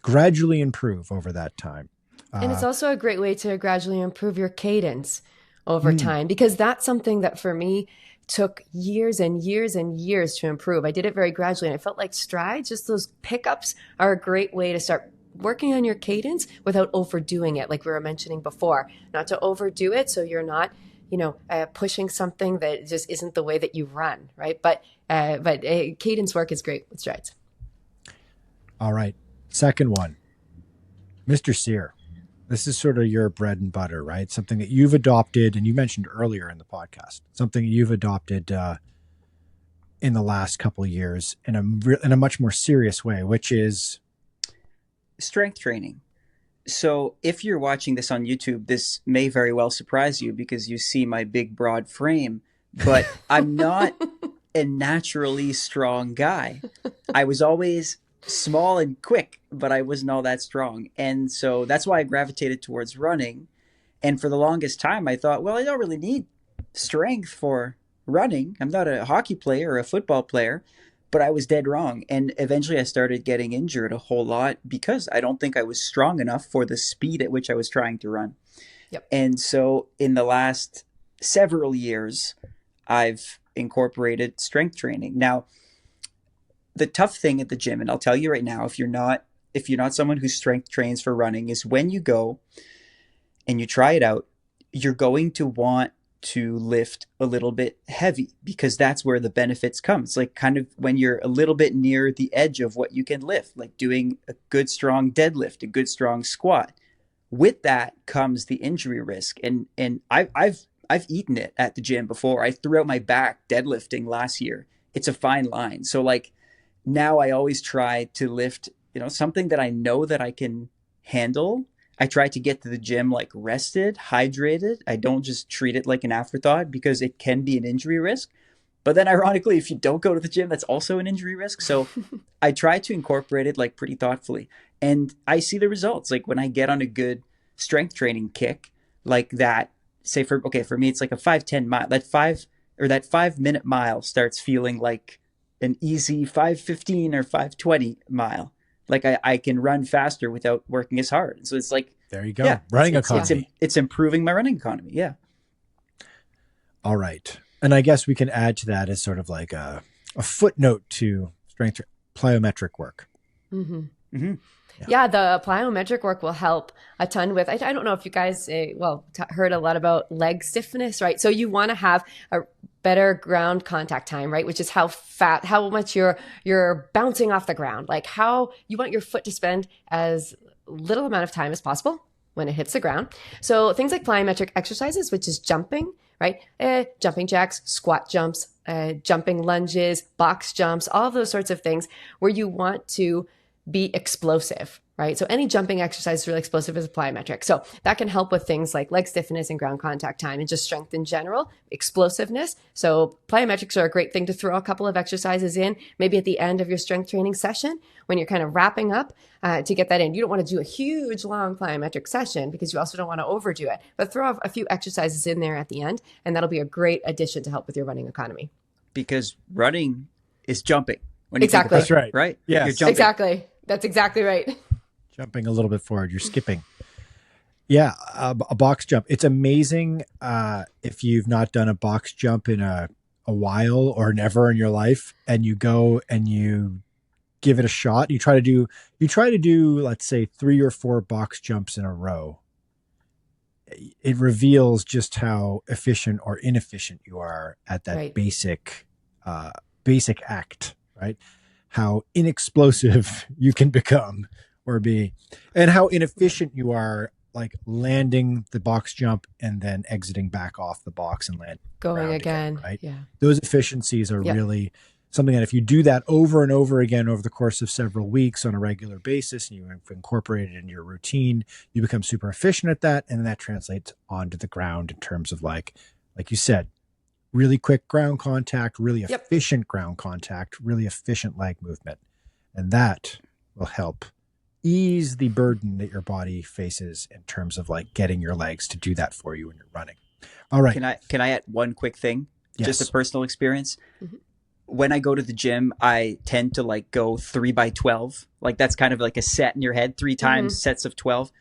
gradually improve over that time. And it's also a great way to gradually improve your cadence over time, because that's something that for me took years and years and years to improve. I did it very gradually, and I felt like strides, just those pickups, are a great way to start working on your cadence without overdoing it, like we were mentioning before. Not to overdo it so you're not, pushing something that just isn't the way that you run, right? But cadence work is great with strides. All right. Second one, Mr. Sear. This is sort of your bread and butter, right? Something that you've adopted, and you mentioned earlier in the podcast, something you've adopted in the last couple of years in a much more serious way, which is strength training. So if you're watching this on YouTube, this may very well surprise you because you see my big, broad frame, but I'm not a naturally strong guy. I was always small and quick, but I wasn't all that strong. And so that's why I gravitated towards running. And for the longest time, I thought, well, I don't really need strength for running. I'm not a hockey player or a football player. But I was dead wrong. And eventually I started getting injured a whole lot because I don't think I was strong enough for the speed at which I was trying to run. Yep. And so in the last several years, I've incorporated strength training. Now, the tough thing at the gym, and I'll tell you right now, if you're not someone who strength trains for running, is when you go and you try it out, you're going to want to lift a little bit heavy because that's where the benefits come. It's like kind of when you're a little bit near the edge of what you can lift, like doing a good strong deadlift, a good strong squat. With that comes the injury risk, and I've eaten it at the gym before. I threw out my back deadlifting last year. It's a fine line. So like now I always try to lift, something that I know that I can handle. I try to get to the gym like rested, hydrated. I don't just treat it like an afterthought because it can be an injury risk. But then ironically, if you don't go to the gym, that's also an injury risk. So I try to incorporate it like pretty thoughtfully. And I see the results. Like when I get on a good strength training kick like that, say for me, it's like a 5-10 mile, that 5-minute mile starts feeling like an easy 5:15 or 5:20 mile. Like I can run faster without working as hard. So it's like, there you go. Running economy. It's improving my running economy. Yeah. All right. And I guess we can add to that as sort of like a footnote to strength plyometric work. Mm-hmm. Mm-hmm. Yeah, the plyometric work will help a ton with, I don't know if you guys, heard a lot about leg stiffness, right? So you want to have a better ground contact time, right? Which is how much you're bouncing off the ground, like how you want your foot to spend as little amount of time as possible when it hits the ground. So things like plyometric exercises, which is jumping, right? Jumping jacks, squat jumps, jumping lunges, box jumps, all of those sorts of things where you want to be explosive, right? So any jumping exercise is really explosive as a plyometric. So that can help with things like leg stiffness and ground contact time and just strength in general, explosiveness. So plyometrics are a great thing to throw a couple of exercises in, maybe at the end of your strength training session when you're kind of wrapping up to get that in. You don't want to do a huge long plyometric session because you also don't want to overdo it, but throw a few exercises in there at the end, and that'll be a great addition to help with your running economy. Because running is jumping. when you Exactly. That's right. right? Yes. You're jumping. Exactly. That's exactly right. Jumping a little bit forward, you're skipping. Yeah, a box jump. It's amazing if you've not done a box jump in a while or never in your life, and you go and you give it a shot. You try to do, let's say, 3 or 4 box jumps in a row. It reveals just how efficient or inefficient you are at that Right. basic act, right? How inexplosive you can become or be, and how inefficient you are, like landing the box jump and then exiting back off the box and land Going again. right? Yeah. Those efficiencies are Yep. really something that if you do that over and over again over the course of several weeks on a regular basis, and you incorporate it into your routine, you become super efficient at that. And that translates onto the ground in terms of like you said, really quick ground contact, really Yep. efficient ground contact, really efficient leg movement. And that will help ease the burden that your body faces in terms of like getting your legs to do that for you when you're running. All right. Can I add one quick thing? Yes. Just a personal experience. Mhm. When I go to the gym, I tend to like go 3 by 12. Like that's kind of like a set in your head, 3 times sets of 12.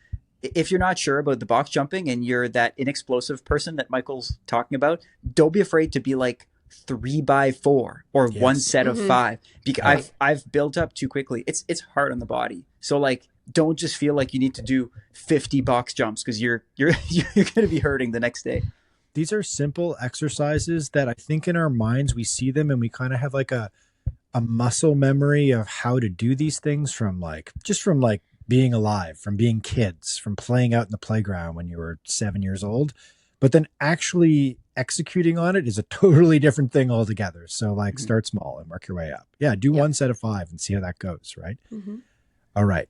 If you're not sure about the box jumping and you're that inexplosive person that Michael's talking about, don't be afraid to be like 3 by 4 or Yes. one set of Mhm. 5. Because Right. I've built up too quickly. It's hard on the body. So like, don't just feel like you need to do 50 box jumps because you're you're going to be hurting the next day. These are simple exercises that I think in our minds we see them and we kind of have like a muscle memory of how to do these things from like being alive, from being kids, from playing out in the playground when you were 7 years old. But then actually executing on it is a totally different thing altogether. So like start small and work your way up. Yeah, do Yep. one set of 5 and see how that goes, right? Mhm. All right.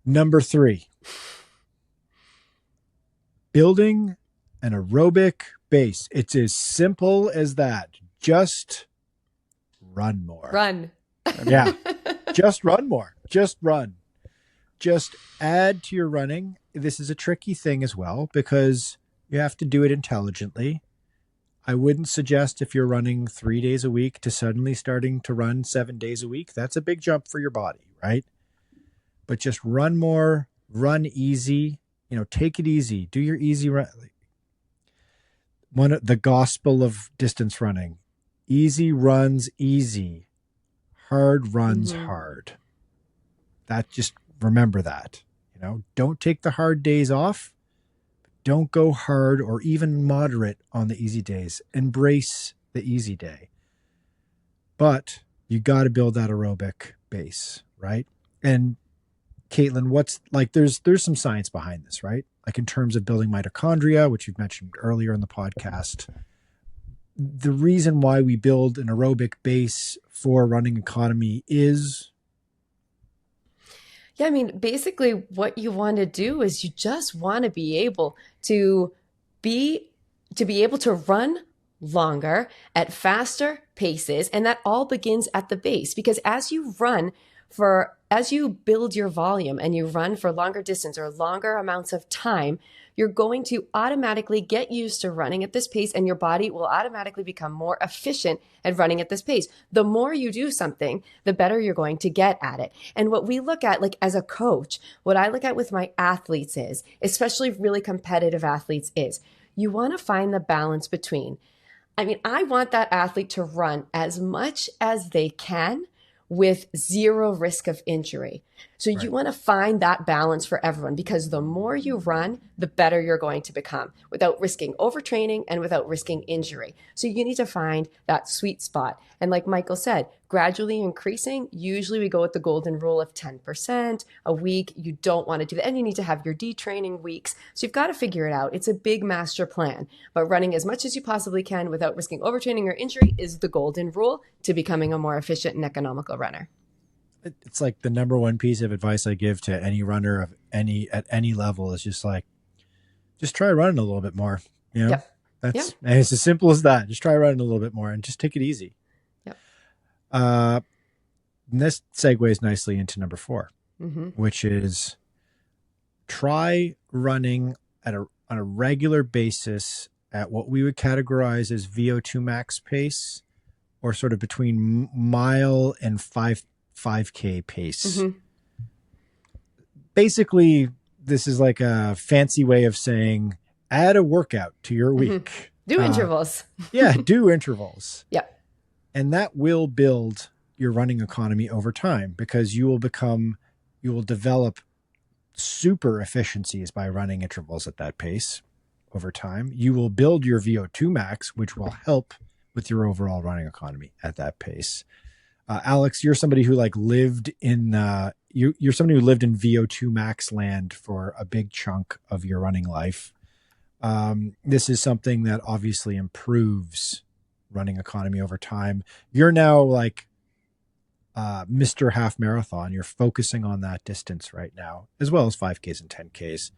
Number 3. Building an aerobic base. It's as simple as that. Just run more. Run. Yeah. Just run more. Just run. Just add to your running. This is a tricky thing as well because you have to do it intelligently. I wouldn't suggest if you're running 3 days a week to suddenly starting to run 7 days a week. That's a big jump for your body, right? But just run more, run easy, take it easy, do your easy run. The gospel of distance running, easy runs easy, hard runs hard. That just remember that, don't take the hard days off. Don't go hard or even moderate on the easy days. Embrace the easy day. But you got to build that aerobic base, right? And Katelyn, what's like, there's some science behind this, right? Like in terms of building mitochondria, which you've mentioned earlier in the podcast. The reason why we build an aerobic base for running economy is... Yeah, I mean, basically what you want to do is you just want to be able to be able to run longer at faster paces, and that all begins at the base because as you build your volume and you run for longer distance or longer amounts of time, you're going to automatically get used to running at this pace and your body will automatically become more efficient at running at this pace. The more you do something, the better you're going to get at it. And what we look at, like as a coach, what I look at with my athletes is, especially really competitive athletes, is you want to find the balance between, I want that athlete to run as much as they can with zero risk of injury. So you want to find that balance for everyone because the more you run, the better you're going to become without risking overtraining and without risking injury. So you need to find that sweet spot. And like Michael said, gradually increasing, usually we go with the golden rule of 10% a week. You don't want to do that. And you need to have your detraining weeks. So you've got to figure it out. It's a big master plan, but running as much as you possibly can without risking overtraining or injury is the golden rule to becoming a more efficient and economical runner. It's like the number one piece of advice I give to any runner at any level is just try running a little bit more. And it's as simple as that. Just try running a little bit more and just take it easy. Yep. And this segues nicely into number 4, which is try running on a regular basis at what we would categorize as VO2 max pace or sort of between mile and 5K pace. Mm-hmm. Basically, this is like a fancy way of saying add a workout to your week. Mm-hmm. Do intervals. Yeah, do intervals. Yeah. And that will build your running economy over time, because you will develop super efficiencies by running intervals at that pace over time. You will build your VO2 max, which will help with your overall running economy at that pace. Alex, you're somebody who lived in you're somebody who lived in VO2 max land for a big chunk of your running life. This is something that obviously improves running economy over time. You're now Mr. Half Marathon. You're focusing on that distance right now, as well as 5Ks and 10Ks,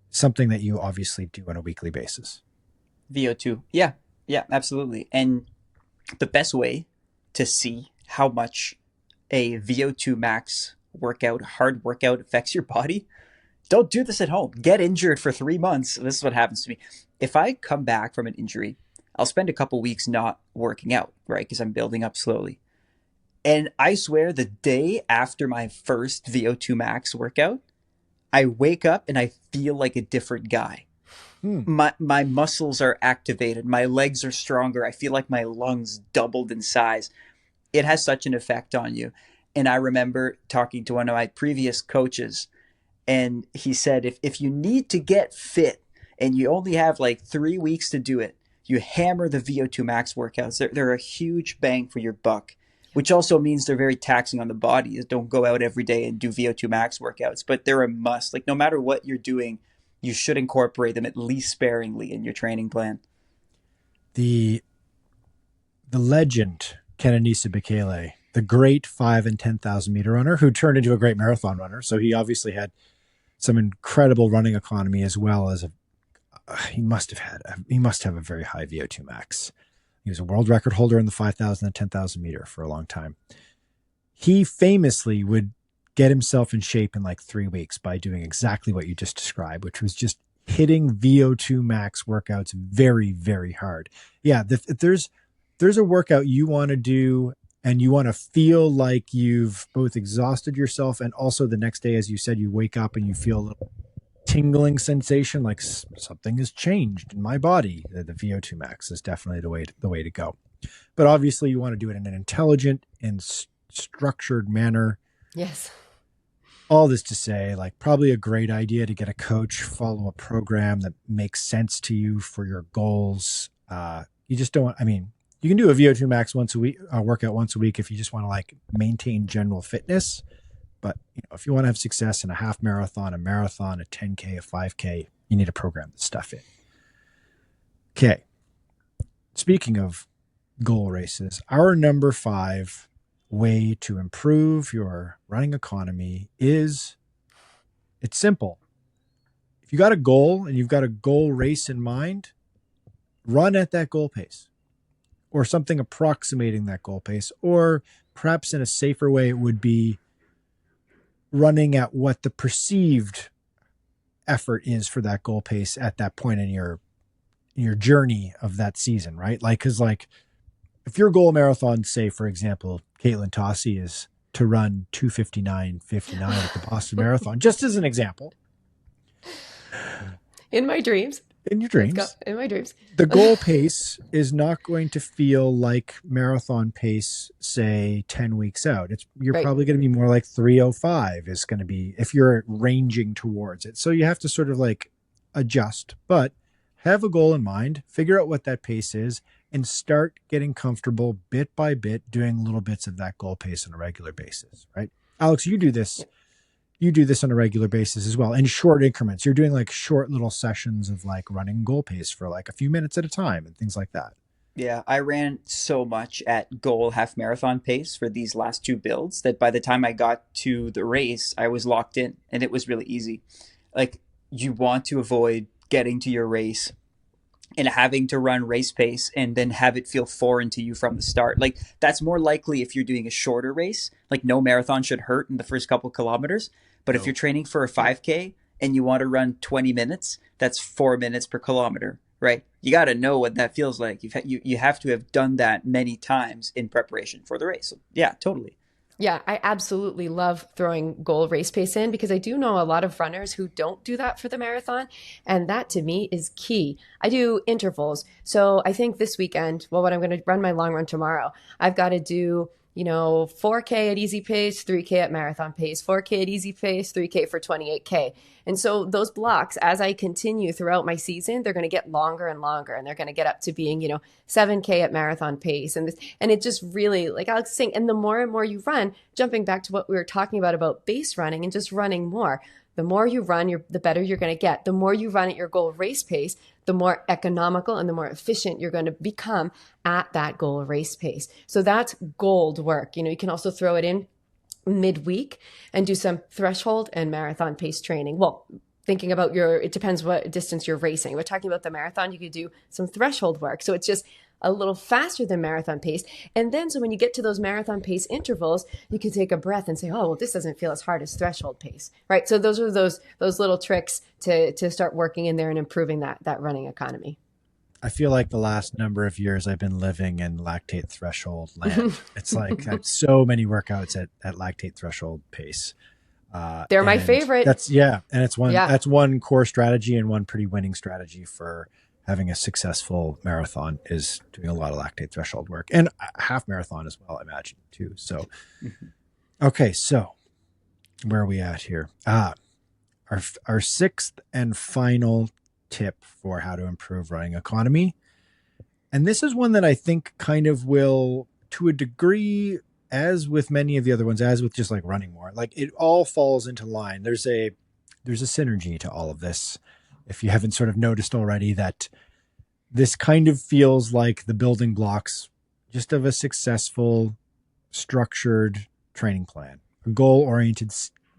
something that you obviously do on a weekly basis. VO2. Yeah, absolutely. And the best way to see how much a VO2 max hard workout affects your body, don't do this at home. Get injured for 3 months. This is what happens to me. If I come back from an injury, I'll spend a couple weeks not working out, right? Because I'm building up slowly. And I swear the day after my first VO2 max workout, I wake up and I feel like a different guy. My muscles are activated. My legs are stronger. I feel like my lungs doubled in size. It has such an effect on you. And I remember talking to one of my previous coaches, and he said, if you need to get fit and you only have 3 weeks to do it, you hammer the VO2 max workouts. They're a huge bang for your buck, which also means they're very taxing on the body. Don't go out every day and do VO2 max workouts, but they're a must. No matter what you're doing, you should incorporate them at least sparingly in your training plan. The legend, Kenenisa Bekele, the great 5 and 10,000 meter runner who turned into a great marathon runner. So he obviously had some incredible running economy, as well as he must have a very high VO2 max. He was a world record holder in the 5,000 and 10,000 meter for a long time. He famously would get himself in shape in 3 weeks by doing exactly what you just described, which was just hitting VO2 max workouts very, very hard. Yeah, if there's a workout you want to do and you want to feel like you've both exhausted yourself, and also the next day, as you said, you wake up and you feel a little tingling sensation, like something has changed in my body, the VO2 max is definitely the way to go. But obviously you want to do it in an intelligent and structured manner. Yes. All this to say, probably a great idea to get a coach, follow a program that makes sense to you for your goals. You just don't you can do a VO2 max once a week, workout once a week if you just want to maintain general fitness. But if you want to have success in a half marathon, a marathon, a 10K, a 5K, you need to program this stuff in. Okay. Speaking of goal races, our number 5 way to improve your running economy it's simple. If you got a goal and you've got a goal race in mind, run at that goal pace, or something approximating that goal pace, or perhaps in a safer way, it would be running at what the perceived effort is for that goal pace at that point in your journey of that season, right? Because if your goal marathon, say for example, Katelyn Tossi, is to run 2:59:59 at the Boston Marathon, just as an example. In my dreams. In your dreams. In my dreams. The goal pace is not going to feel like marathon pace, say 10 weeks out. You're right. Probably going to be more like 3:05 is going to be, if you're ranging towards it. So you have to sort of adjust, but have a goal in mind, figure out what that pace is, and start getting comfortable bit by bit doing little bits of that goal pace on a regular basis, right? Alex, you do this. You do this on a regular basis as well, in short increments. You're doing short little sessions of running goal pace for a few minutes at a time and things like that. Yeah, I ran so much at goal half marathon pace for these last 2 builds that by the time I got to the race, I was locked in, and it was really easy. You want to avoid getting to your race and having to run race pace and then have it feel foreign to you from the start. That's more likely if you're doing a shorter race. No marathon should hurt in the first couple kilometers. But if you're training for a 5K and you want to run 20 minutes, that's 4 minutes per kilometer, right? You got to know what that feels like. You have to have done that many times in preparation for the race. So, yeah, totally. Yeah, I absolutely love throwing goal race pace in because I do know a lot of runners who don't do that for the marathon. And that to me is key. I do intervals. So I think this weekend, well, when I'm going to run my long run tomorrow, I've got to do, 4K at easy pace, 3K at marathon pace, 4K at easy pace, 3K for 28K. And so those blocks, as I continue throughout my season, they're going to get longer and longer, and they're going to get up to being, 7K at marathon pace. And it just really, like Alex is saying, and the more and more you run, jumping back to what we were talking about base running and just running more, the more you run, the better you're going to get. The more you run at your goal race pace, the more economical and the more efficient you're going to become at that goal race pace. So that's gold work. You can also throw it in midweek and do some threshold and marathon pace training. Well, thinking about it depends what distance you're racing. We're talking about the marathon, you could do some threshold work. So it's just a little faster than marathon pace. And then, so when you get to those marathon pace intervals, you can take a breath and say, oh, well, this doesn't feel as hard as threshold pace, right? So those are those little tricks to start working in there and improving that running economy. I feel like the last number of years I've been living in lactate threshold land. It's like I have so many workouts at lactate threshold pace. They're my favorite. And that's one core strategy and one pretty winning strategy for having a successful marathon is doing a lot of lactate threshold work and a half marathon as well, I imagine too. So, okay. So where are we at here? Our sixth and final tip for how to improve running economy. And this is one that I think kind of will, to a degree, as with many of the other ones, as with just like running more, like it all falls into line. There's a synergy to all of this. If you haven't sort of noticed already, that this kind of feels like the building blocks just of a successful, structured training plan, a goal-oriented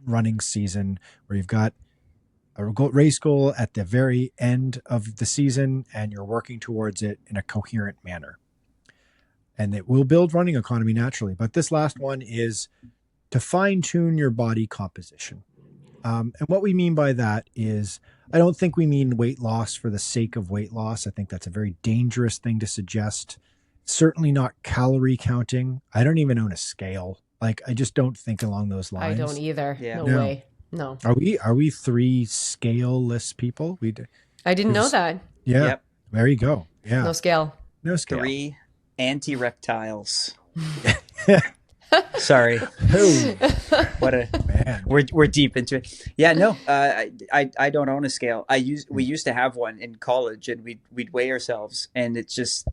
running season where you've got a race goal at the very end of the season and you're working towards it in a coherent manner. And it will build running economy naturally. But this last one is to fine-tune your body composition. And what we mean by that is, I don't think we mean weight loss for the sake of weight loss. I think that's a very dangerous thing to suggest. Certainly not calorie counting. I don't even own a scale. Like, I just don't think along those lines. I don't either. Yeah. No way. No. Are we three scaleless people? I didn't know that. Yeah. Yep. There you go. Yeah. No scale. 3 anti-reptiles. Sorry. What a man. We're deep into it. Yeah, no. I don't own a scale. We used to have one in college, and we'd weigh ourselves, and it's just,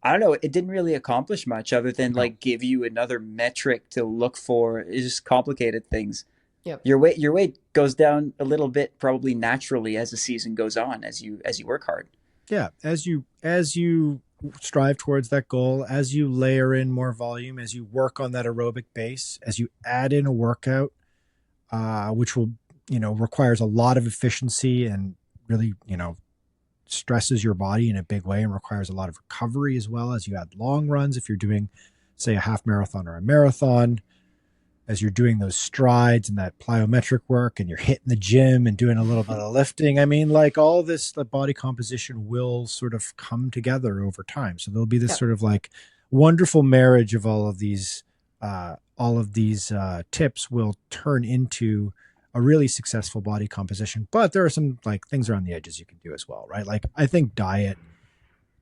I don't know, it didn't really accomplish much other than like give you another metric to look for. It just complicated things. Yep. Your weight goes down a little bit probably naturally as the season goes on, as you work hard. Yeah, as you strive towards that goal, as you layer in more volume, as you work on that aerobic base, as you add in a workout, which will, requires a lot of efficiency and really, stresses your body in a big way and requires a lot of recovery as well, as you add long runs. If you're doing, say, a half marathon or a marathon, as you're doing those strides and that plyometric work and you're hitting the gym and doing a little bit of lifting. I mean, like all this, the body composition will sort of come together over time. So there'll be this sort of like wonderful marriage of all of these tips will turn into a really successful body composition. But there are some like things around the edges you can do as well, right? Like I think diet,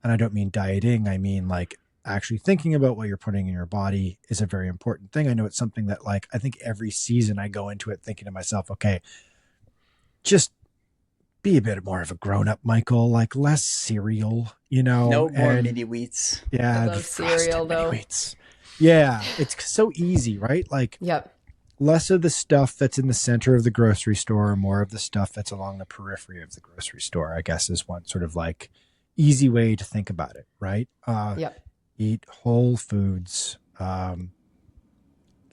and I don't mean dieting, I mean like actually thinking about what you're putting in your body is a very important thing. I know it's something that like, I think every season I go into it thinking to myself, okay, just be a bit more of a grown-up, Michael, like less cereal, No more mini wheats. Yeah. I love cereal though. Wheats. Yeah. It's so easy, right? Like less of the stuff that's in the center of the grocery store, more of the stuff that's along the periphery of the grocery store, I guess is one sort of like easy way to think about it. Right. Eat whole foods, have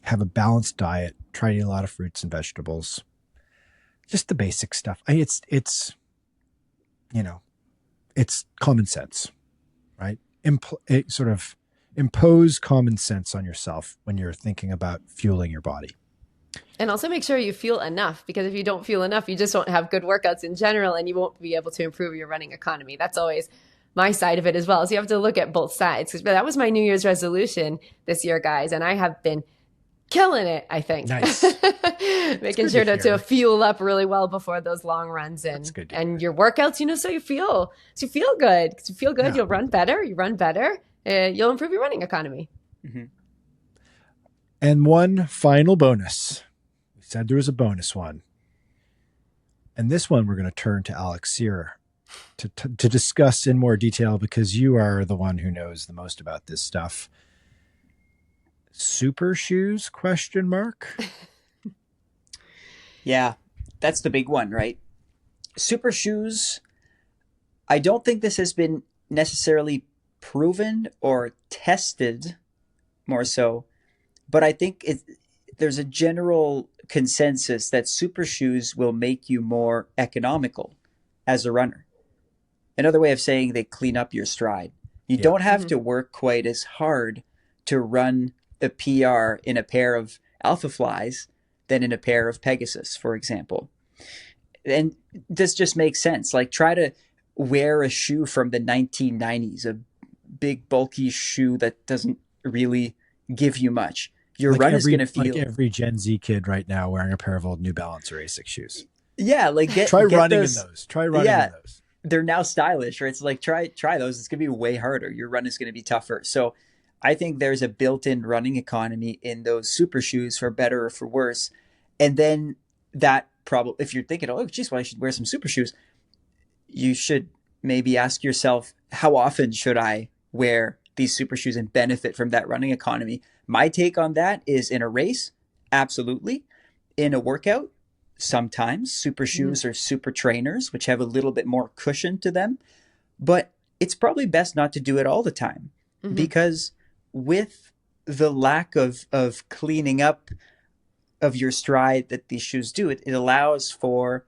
a balanced diet, try to eat a lot of fruits and vegetables, just the basic stuff. It's common sense, right? It sort of impose common sense on yourself when you're thinking about fueling your body. And also make sure you feel enough, because if you don't feel enough, you just won't have good workouts in general and you won't be able to improve your running economy. That's always my side of it as well. So you have to look at both sides. That was my New Year's resolution this year, guys. And I have been killing it, I think. Nice. Making sure to fuel up really well before those long runs and your workouts, so you feel good. Because you feel good, yeah. You'll run better. You run better. You'll improve your running economy. Mm-hmm. And one final bonus. We said there was a bonus one. And this one we're going to turn to Alex Sear to discuss in more detail, because you are the one who knows the most about this stuff. Super shoes ? Yeah, that's the big one, right? Super shoes, I don't think this has been necessarily proven or tested more so, but I think there's a general consensus that super shoes will make you more economical as a runner. Another way of saying they clean up your stride. You don't have to work quite as hard to run a PR in a pair of Alpha Flies than in a pair of Pegasus, for example. And this just makes sense. Like, try to wear a shoe from the 1990s, a big bulky shoe that doesn't really give you much. Your run is going to feel like every Gen Z kid right now wearing a pair of old New Balance or Asics shoes. Yeah, like try running in those. Try running in those. They're now stylish, right? It's like try those. It's going to be way harder. Your run is going to be tougher. So I think there's a built-in running economy in those super shoes, for better or for worse. And then that probably, if you're thinking, oh, geez, well, I should wear some super shoes, you should maybe ask yourself, how often should I wear these super shoes and benefit from that running economy? My take on that is, in a race, absolutely. In a workout, sometimes. Super shoes or super trainers, which have a little bit more cushion to them. But it's probably best not to do it all the time, because with the lack of cleaning up of your stride that these shoes do, it allows for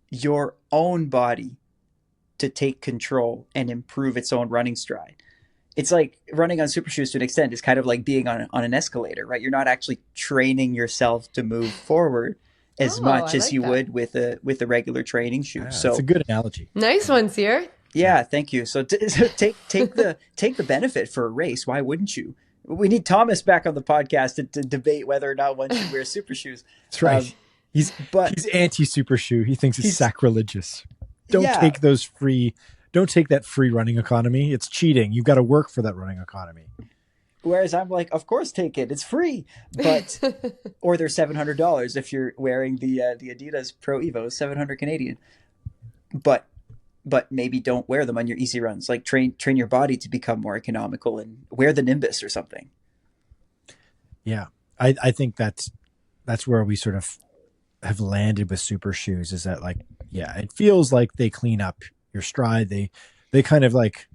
your own body to take control and improve its own running stride. It's like running on super shoes to an extent is kind of like being on an escalator, right? You're not actually training yourself to move forward as much as you would with a regular training shoe. Yeah, so it's a good analogy. Nice one, Sear. Yeah, thank you. So take the benefit for a race. Why wouldn't you? We need Thomas back on the podcast to debate whether or not one should wear super shoes. That's right. He's anti-super shoe. He thinks it's sacrilegious. Don't take that free running economy. It's cheating. You've got to work for that running economy. Whereas I'm like, of course, take it. It's free. But or they're $700 if you're wearing the Adidas Pro Evo, 700 Canadian. But maybe don't wear them on your easy runs. Like train your body to become more economical and wear the Nimbus or something. Yeah, I think that's where we sort of have landed with super shoes, is that, like, yeah, it feels like they clean up your stride. They kind of like,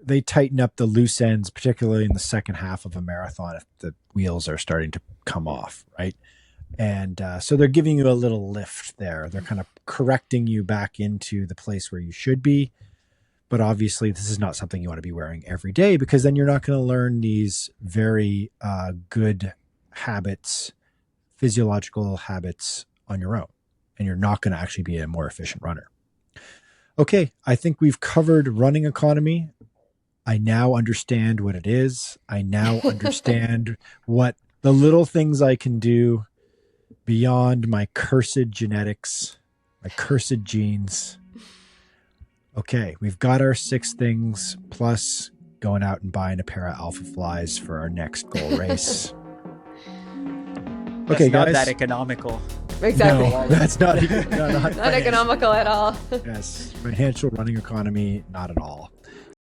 they tighten up the loose ends, particularly in the second half of a marathon if the wheels are starting to come off, right? And so they're giving you a little lift there. They're kind of correcting you back into the place where you should be. But obviously, this is not something you want to be wearing every day, because then you're not going to learn these very good habits, physiological habits on your own. And you're not going to actually be a more efficient runner. Okay, I think we've covered running economy. I now understand what it is. I now understand what the little things I can do beyond my cursed genetics, my cursed genes. Okay, we've got our 6 things, plus going out and buying a pair of Alpha Flies for our next goal race. Okay, guys. Not that economical. Exactly. No, that's not economical at all. Yes, financial running economy, not at all.